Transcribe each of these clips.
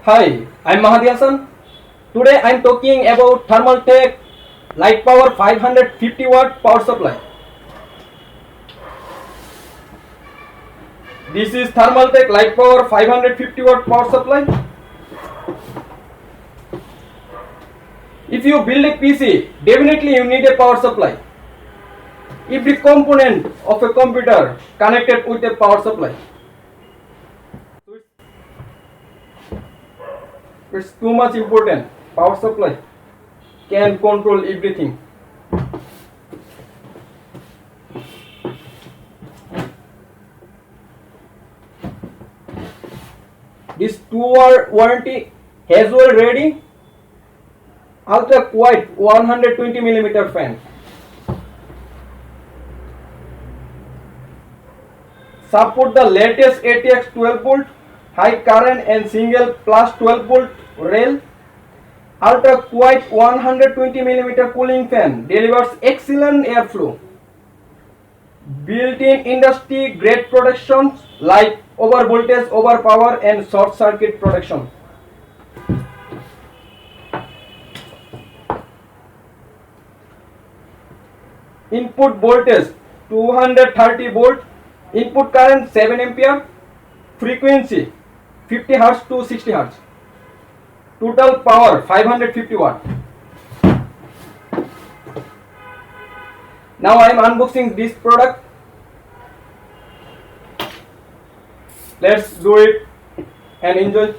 Hi, I'm Mahdy. Today I'm talking about Thermaltake Litepower 550W power supply. This is Thermaltake Litepower 550W power supply. If you build a PC, definitely you need a power supply. Every component of a computer connected with a power supply. It's too much important. Power supply can control everything. This 2-year warranty, Haswell ready, ultra quiet 120mm fan. Support the latest ATX 12V high current and single plus 12V rail. Ultra quiet 120mm cooling fan delivers excellent airflow. Built-in industry grade protections like over voltage, over power and short circuit protection. Input voltage 230 volt, input current 7 ampere, frequency 50 Hz to 60 Hz. Total power 550 watt. Now I am unboxing this product. Let's do it and enjoy.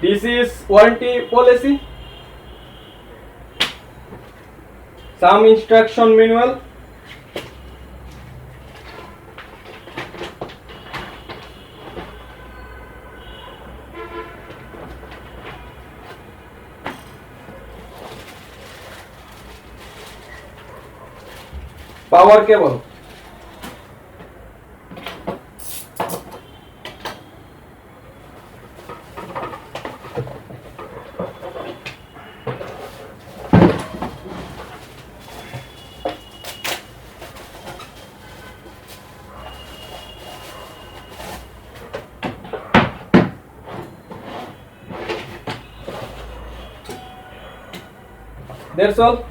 This is warranty policy, some instruction manual, power cable, that's all.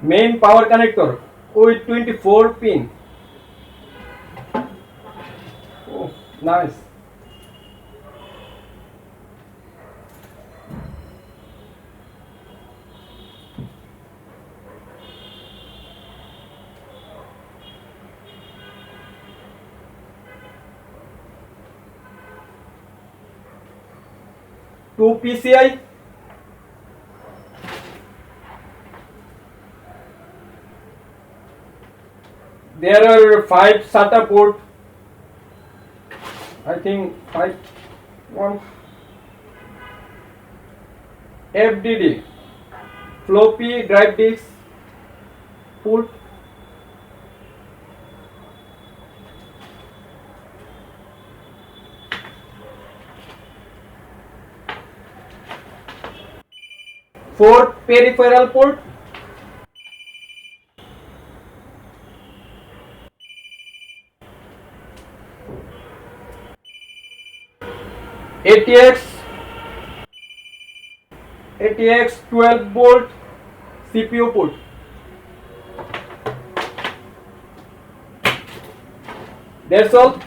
Main power connector with 24 pin. Oh, nice. Two PCI. There are 5 SATA port. I think 5. 1. FDD. Floppy drive disk port. 4 peripheral port, ATX 12-volt CPU port. That's all.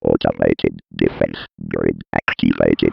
Automated defense grid activated.